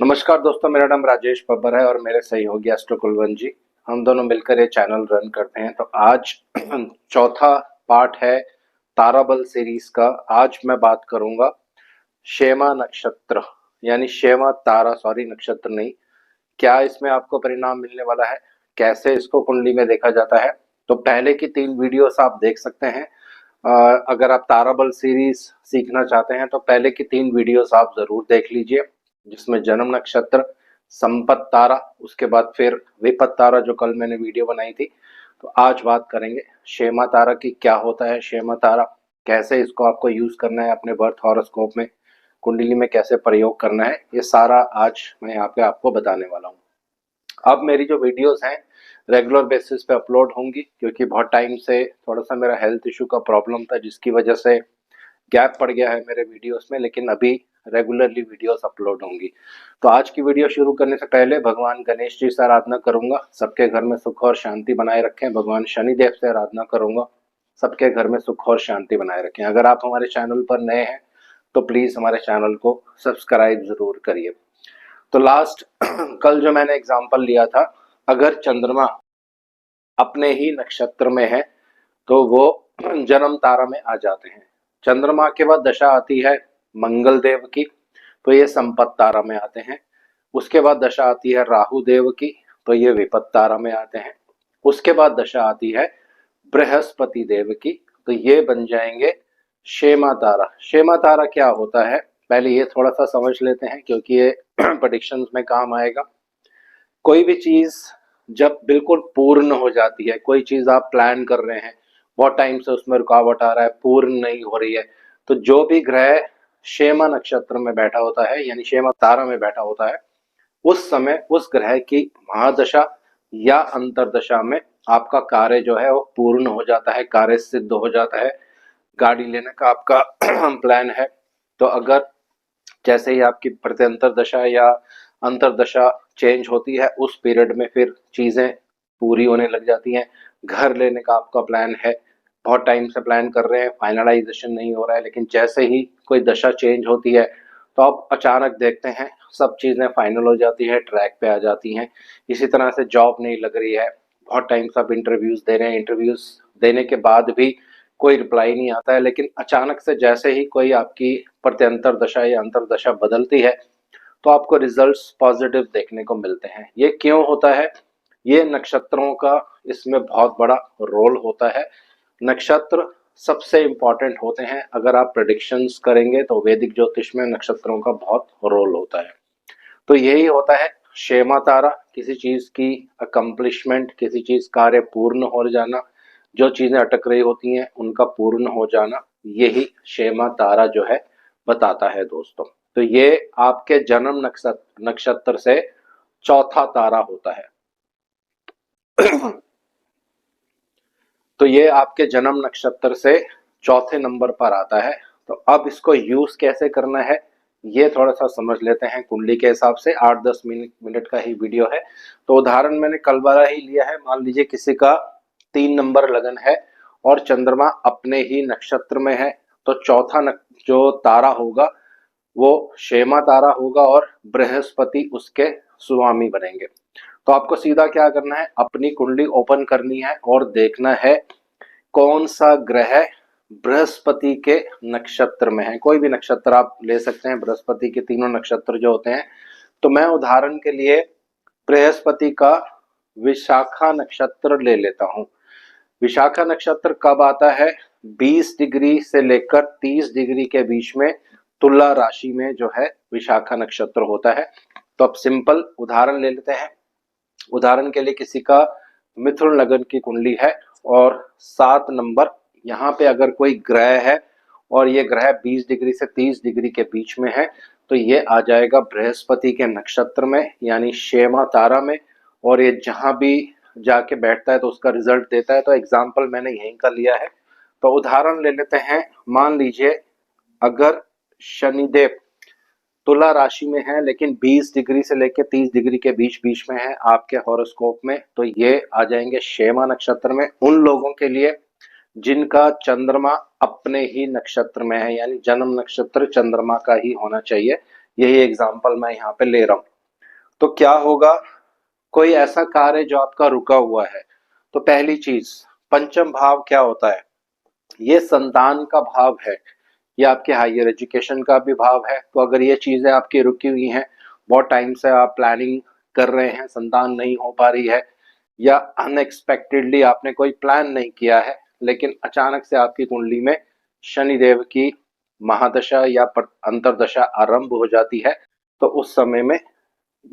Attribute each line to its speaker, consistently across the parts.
Speaker 1: नमस्कार दोस्तों, मेरा नाम राजेश बब्बर है और मेरे सहयोगी एस्ट्रो कुलवंत जी। हम दोनों मिलकर ये चैनल रन करते हैं। तो आज चौथा पार्ट है ताराबल सीरीज का। आज मैं बात करूंगा शेमा नक्षत्र यानी शेमा तारा, सॉरी नक्षत्र नहीं। क्या इसमें आपको परिणाम मिलने वाला है, कैसे इसको कुंडली में देखा जाता है। तो पहले की 3 वीडियोस आप देख सकते हैं। अगर आप ताराबल सीरीज सीखना चाहते हैं तो पहले की 3 वीडियोस आप जरूर देख लीजिए, जिसमें जन्म नक्षत्र, संपत तारा, उसके बाद फिर विपत तारा जो कल मैंने वीडियो बनाई थी। तो आज बात करेंगे शेमा तारा की, क्या होता है शेमा तारा, कैसे इसको आपको यूज करना है अपने बर्थ हॉरोस्कोप में, कुंडली में कैसे प्रयोग करना है, ये सारा आज मैं यहाँ पे आपको बताने वाला हूँ। अब मेरी जो वीडियोस हैं रेगुलर बेसिस पे अपलोड होंगी, क्योंकि बहुत टाइम से थोड़ा सा मेरा हेल्थ इशू का प्रॉब्लम था, जिसकी वजह से गैप पड़ गया है मेरे वीडियोस में, लेकिन अभी रेगुलरली वीडियोस अपलोड होंगी। तो आज की वीडियो शुरू करने से पहले भगवान गणेश जी से आराधना करूंगा, सबके घर में सुख और शांति बनाए रखें। भगवान शनिदेव से आराधना करूंगा, सबके घर में सुख और शांति बनाए रखें। अगर आप हमारे चैनल पर नए हैं तो प्लीज हमारे चैनल को सब्सक्राइब जरूर करिए। तो लास्ट कल जो मैंने एग्जाम्पल लिया था, अगर चंद्रमा अपने ही नक्षत्र में है तो वो जन्म तारा में आ जाते हैं। चंद्रमा के बाद दशा आती है मंगल देव की, तो ये संपत तारा में आते हैं। उसके बाद दशा आती है राहु देव की, तो ये विपत तारा में आते हैं। उसके बाद दशा आती है बृहस्पति देव की, तो ये बन जाएंगे शेमा तारा। शेमा तारा क्या होता है पहले ये थोड़ा सा समझ लेते हैं, क्योंकि ये प्रेडिक्शंस में काम आएगा। कोई भी चीज जब बिल्कुल पूर्ण हो जाती है, कोई चीज आप प्लान कर रहे हैं, बहुत टाइम से उसमें रुकावट आ रहा है, पूर्ण नहीं हो रही है, तो जो भी ग्रह शेमा नक्षत्र में बैठा होता है यानी शेमा तारा में बैठा होता है, उस समय उस ग्रह की महादशा या अंतरदशा में आपका कार्य जो है वो पूर्ण हो जाता है, कार्य सिद्ध हो जाता है। गाड़ी लेने का आपका प्लान है, तो अगर जैसे ही आपकी प्रत्यंतर दशा या अंतरदशा चेंज होती है, उस पीरियड में फिर चीजें पूरी होने लग जाती हैं। घर लेने का आपका प्लान है, बहुत टाइम से प्लान कर रहे हैं, फाइनलाइजेशन नहीं हो रहा है, लेकिन जैसे ही कोई दशा चेंज होती है तो आप अचानक देखते हैं सब चीजें फाइनल हो जाती है, ट्रैक पे आ जाती हैं। इसी तरह से जॉब नहीं लग रही है, बहुत टाइम से आप इंटरव्यूज दे रहे हैं, इंटरव्यूज देने के बाद भी कोई रिप्लाई नहीं आता है, लेकिन अचानक से जैसे ही कोई आपकी प्रत्यंतर दशा या अंतर दशा बदलती है तो आपको रिजल्ट्स पॉजिटिव देखने को मिलते हैं। ये क्यों होता है? ये नक्षत्रों का इसमें बहुत बड़ा रोल होता है। नक्षत्र सबसे इंपॉर्टेंट होते हैं। अगर आप प्रेडिक्शंस करेंगे तो वैदिक ज्योतिष में नक्षत्रों का बहुत रोल होता है। तो यही होता है शेमा तारा, किसी चीज की अकम्पलिशमेंट, किसी चीज कार्य पूर्ण हो जाना, जो चीजें अटक रही होती हैं उनका पूर्ण हो जाना, यही शेमा तारा जो है बताता है दोस्तों। तो ये आपके जन्म नक्षत्र से चौथा तारा होता है। तो ये आपके जन्म नक्षत्र से चौथे नंबर पर आता है। तो अब इसको यूज कैसे करना है ये थोड़ा सा समझ लेते हैं। कुंडली के हिसाब से 8-10 मिनट का ही वीडियो है, तो उदाहरण मैंने कल वाला ही लिया है। मान लीजिए किसी का 3 नंबर लगन है और चंद्रमा अपने ही नक्षत्र में है, तो चौथा जो तारा होगा वो शेमा तारा होगा और बृहस्पति उसके स्वामी बनेंगे। तो आपको सीधा क्या करना है, अपनी कुंडली ओपन करनी है और देखना है कौन सा ग्रह बृहस्पति के नक्षत्र में है। कोई भी नक्षत्र आप ले सकते हैं, बृहस्पति के तीनों नक्षत्र जो होते हैं। तो मैं उदाहरण के लिए बृहस्पति का विशाखा नक्षत्र ले लेता हूं। विशाखा नक्षत्र कब आता है? 20 डिग्री से लेकर 30 डिग्री के बीच में तुला राशि में जो है विशाखा नक्षत्र होता है। तो अब सिंपल उदाहरण ले लेते हैं। उदाहरण के लिए किसी का मिथुन लगन की कुंडली है और 7 नंबर, यहाँ पे अगर कोई ग्रह है और ये ग्रह 20 डिग्री से 30 डिग्री के बीच में है, तो ये आ जाएगा बृहस्पति के नक्षत्र में यानी शेमा तारा में, और ये जहां भी जाके बैठता है तो उसका रिजल्ट देता है। तो एग्जाम्पल मैंने यहीं का लिया है। तो उदाहरण ले लेते हैं। मान लीजिए अगर शनिदेव तुला राशि में है लेकिन 20 डिग्री से लेकर 30 डिग्री के बीच बीच में है आपके हॉरोस्कोप में, तो ये आ जाएंगे शेमा नक्षत्र में। उन लोगों के लिए जिनका चंद्रमा अपने ही नक्षत्र में है, यानी जन्म नक्षत्र चंद्रमा का ही होना चाहिए। यही एग्जाम्पल मैं यहाँ पे ले रहा हूँ। तो क्या होगा, कोई ऐसा कार्य जो आपका रुका हुआ है, तो पहली चीज, पंचम भाव क्या होता है, ये संतान का भाव है, ये आपके हायर एजुकेशन का भी भाव है। तो अगर ये चीजें आपकी रुकी हुई हैं, बहुत टाइम से आप प्लानिंग कर रहे हैं, संतान नहीं हो पा रही है, या अनएक्सपेक्टेडली आपने कोई प्लान नहीं किया है, लेकिन अचानक से आपकी कुंडली में शनिदेव की महादशा या अंतरदशा आरंभ हो जाती है, तो उस समय में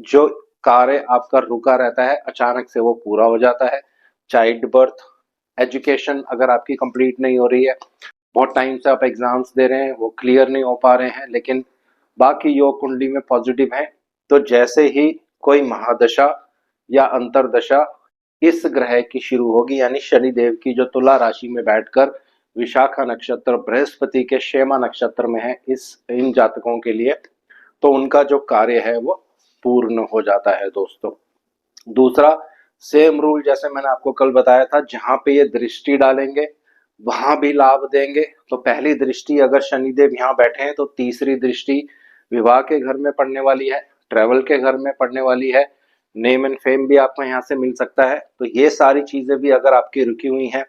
Speaker 1: जो कार्य आपका रुका रहता है अचानक से वो पूरा हो जाता है। चाइल्ड बर्थ, एजुकेशन अगर आपकी कंप्लीट नहीं हो रही है, बहुत टाइम से आप एग्जाम्स दे रहे हैं, वो क्लियर नहीं हो पा रहे हैं, लेकिन बाकी योग कुंडली में पॉजिटिव है, तो जैसे ही कोई महादशा या अंतरदशा इस ग्रह की शुरू होगी, यानी शनिदेव की जो तुला राशि में बैठकर विशाखा नक्षत्र बृहस्पति के शेमा नक्षत्र में है, इस इन जातकों के लिए तो उनका जो कार्य है वो पूर्ण हो जाता है दोस्तों। दूसरा, सेम रूल जैसे मैंने आपको कल बताया था, जहां पे ये दृष्टि डालेंगे वहां भी लाभ देंगे। तो पहली दृष्टि अगर शनिदेव यहाँ बैठे हैं, तो तीसरी दृष्टि विवाह के घर में पड़ने वाली है, ट्रेवल के घर में पड़ने वाली है, नेम एंड फेम भी आपको यहाँ से मिल सकता है। तो ये सारी चीजें भी अगर आपकी रुकी हुई हैं,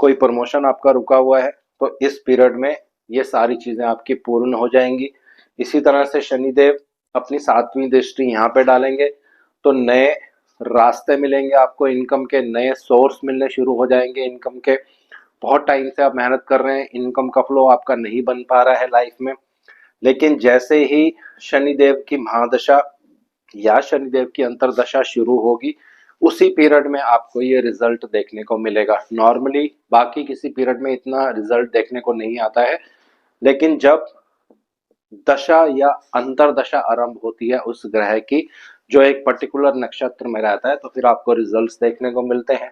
Speaker 1: कोई प्रमोशन आपका रुका हुआ है, तो इस पीरियड में ये सारी चीजें आपकी पूर्ण हो जाएंगी। इसी तरह से शनिदेव अपनी सातवीं दृष्टि यहाँ पे डालेंगे, तो नए रास्ते मिलेंगे आपको, इनकम के नए सोर्स मिलने शुरू हो जाएंगे इनकम के। बहुत टाइम से आप मेहनत कर रहे हैं, इनकम का फ्लो आपका नहीं बन पा रहा है लाइफ में, लेकिन जैसे ही शनिदेव की महादशा या शनिदेव की अंतरदशा शुरू होगी, उसी पीरियड में आपको ये रिजल्ट देखने को मिलेगा। नॉर्मली बाकी किसी पीरियड में इतना रिजल्ट देखने को नहीं आता है, लेकिन जब दशा या अंतरदशा आरंभ होती है उस ग्रह की, जो एक पर्टिकुलर नक्षत्र में रहता है, तो फिर आपको रिजल्ट्स देखने को मिलते हैं।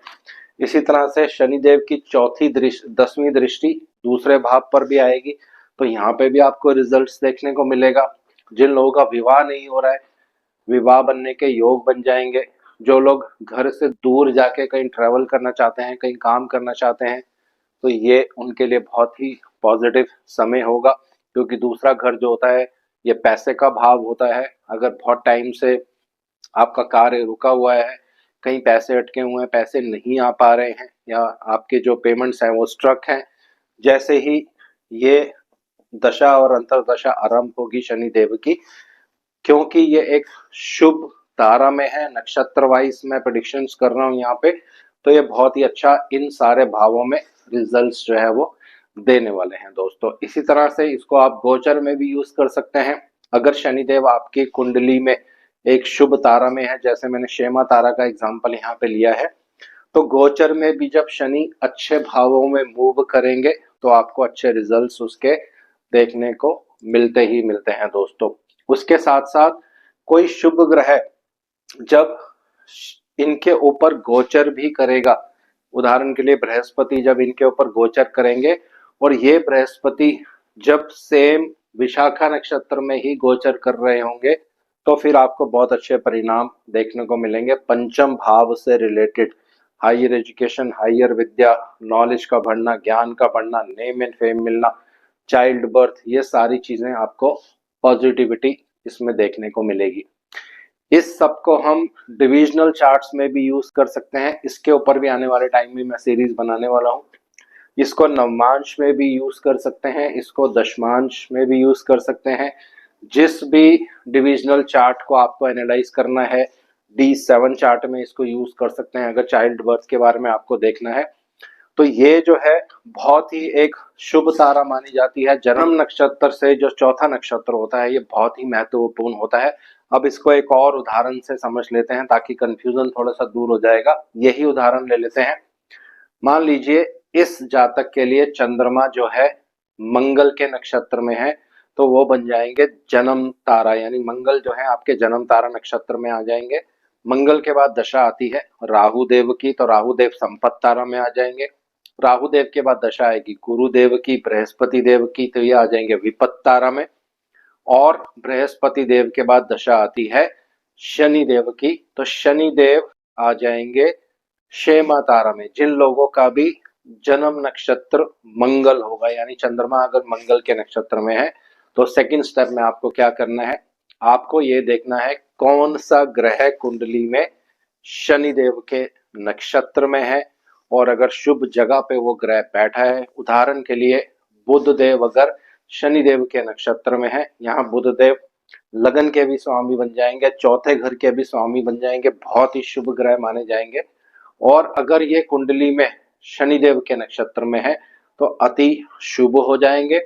Speaker 1: इसी तरह से शनिदेव की चौथी दृष्टि, 10वीं दृष्टि दूसरे भाव पर भी आएगी, तो यहाँ पे भी आपको रिजल्ट्स देखने को मिलेगा। जिन लोगों का विवाह नहीं हो रहा है, विवाह बनने के योग बन जाएंगे। जो लोग घर से दूर जाके कहीं ट्रैवल करना चाहते हैं, कहीं काम करना चाहते हैं, तो ये उनके लिए बहुत ही पॉजिटिव समय होगा, क्योंकि दूसरा घर जो होता है ये पैसे का भाव होता है। अगर बहुत टाइम से आपका कार्य रुका हुआ है, कहीं पैसे अटके हुए हैं, पैसे नहीं आ पा रहे हैं, या आपके जो पेमेंट्स हैं वो स्ट्रक हैं, जैसे ही ये दशा और अंतरदशा आरंभ होगी शनिदेव की, क्योंकि ये एक शुभ तारा में है, नक्षत्र वाइज मैं प्रेडिक्शंस कर रहा हूँ यहाँ पे, तो ये बहुत ही अच्छा इन सारे भावों में रिजल्ट्स जो है वो देने वाले हैं दोस्तों। इसी तरह से इसको आप गोचर में भी यूज कर सकते हैं। अगर शनिदेव आपकी कुंडली में एक शुभ तारा में है, जैसे मैंने शेमा तारा का एग्जाम्पल यहाँ पे लिया है, तो गोचर में भी जब शनि अच्छे भावों में मूव करेंगे, तो आपको अच्छे रिजल्ट्स उसके देखने को मिलते ही मिलते हैं दोस्तों। उसके साथ साथ कोई शुभ ग्रह जब इनके ऊपर गोचर भी करेगा, उदाहरण के लिए बृहस्पति जब इनके ऊपर गोचर करेंगे, और ये बृहस्पति जब सेम विशाखा नक्षत्र में ही गोचर कर रहे होंगे, तो फिर आपको बहुत अच्छे परिणाम देखने को मिलेंगे पंचम भाव से रिलेटेड। हायर एजुकेशन, हायर विद्या, नॉलेज का बढ़ना, ज्ञान का बढ़ना, नेम एंड फेम मिलना, चाइल्ड बर्थ, ये सारी चीजें आपको पॉजिटिविटी इसमें देखने को मिलेगी। इस सब को हम डिविजनल चार्ट्स में भी यूज कर सकते हैं, इसके ऊपर भी आने वाले टाइम में मैं सीरीज बनाने वाला हूँ। इसको नवमांश में भी यूज कर सकते हैं, इसको दशमांश में भी यूज कर सकते हैं। जिस भी डिविजनल चार्ट को आपको एनालाइज करना है, D7 चार्ट में इसको यूज कर सकते हैं। अगर चाइल्ड बर्थ के बारे में आपको देखना है, तो ये जो है बहुत ही एक शुभ तारा मानी जाती है। जन्म नक्षत्र से जो चौथा नक्षत्र होता है, ये बहुत ही महत्वपूर्ण होता है। अब इसको एक और उदाहरण से समझ लेते हैं, ताकि कंफ्यूजन थोड़ा सा दूर हो जाएगा। यही उदाहरण ले लेते हैं। मान लीजिए इस जातक के लिए चंद्रमा जो है मंगल के नक्षत्र में है, तो वो बन जाएंगे जन्म तारा, यानी मंगल जो है आपके जन्म तारा नक्षत्र में आ जाएंगे। मंगल के बाद दशा आती है राहु देव की, तो राहु देव संपत तारा में आ जाएंगे। राहु देव के बाद दशा आएगी गुरुदेव की, बृहस्पति देव की, तो ये आ जाएंगे विपत तारा में। और बृहस्पति देव के बाद दशा आती है शनि देव की, तो शनि देव आ जाएंगे शेमा तारा में। जिन लोगों का भी जन्म नक्षत्र मंगल होगा, यानी चंद्रमा अगर मंगल के नक्षत्र में है, तो सेकंड स्टेप में आपको क्या करना है, आपको ये देखना है कौन सा ग्रह कुंडली में शनिदेव के नक्षत्र में है और अगर शुभ जगह पे वो ग्रह बैठा है। उदाहरण के लिए बुध देव अगर शनिदेव के नक्षत्र में है, यहाँ बुध देव लगन के भी स्वामी बन जाएंगे, चौथे घर के भी स्वामी बन जाएंगे, बहुत ही शुभ ग्रह माने जाएंगे। और अगर ये कुंडली में शनिदेव के नक्षत्र में है तो अति शुभ हो जाएंगे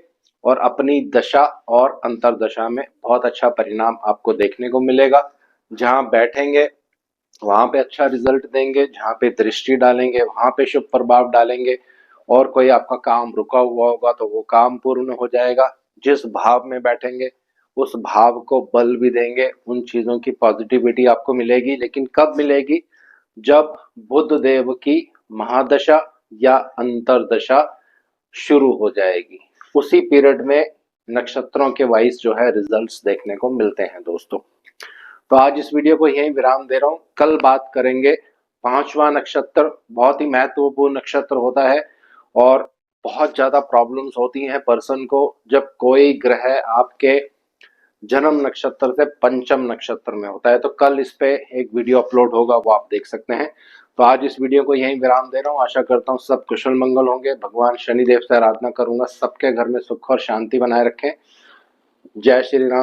Speaker 1: और अपनी दशा और अंतरदशा में बहुत अच्छा परिणाम आपको देखने को मिलेगा। जहां बैठेंगे वहां पे अच्छा रिजल्ट देंगे, जहां पे दृष्टि डालेंगे वहां पे शुभ प्रभाव डालेंगे और कोई आपका काम रुका हुआ होगा तो वो काम पूर्ण हो जाएगा। जिस भाव में बैठेंगे उस भाव को बल भी देंगे, उन चीजों की पॉजिटिविटी आपको मिलेगी। लेकिन कब मिलेगी? जब बुध देव की महादशा या अंतरदशा शुरू हो जाएगी, उसी पीरियड में नक्षत्रों के वाइज जो है रिजल्ट्स देखने को मिलते हैं दोस्तों। तो आज इस वीडियो को यहीं विराम दे रहा हूं। कल बात करेंगे पांचवा नक्षत्र, बहुत ही महत्वपूर्ण नक्षत्र होता है और बहुत ज्यादा प्रॉब्लम्स होती हैं पर्सन को जब कोई ग्रह आपके जन्म नक्षत्र से पंचम नक्षत्र में होता है। तो कल इस पे एक वीडियो अपलोड होगा, वो आप देख सकते हैं। तो आज इस वीडियो को यहीं विराम दे रहा हूँ। आशा करता हूँ सब कुशल मंगल होंगे। भगवान शनिदेव से आराधना करूंगा सबके घर में सुख और शांति बनाए रखें। जय श्री राम।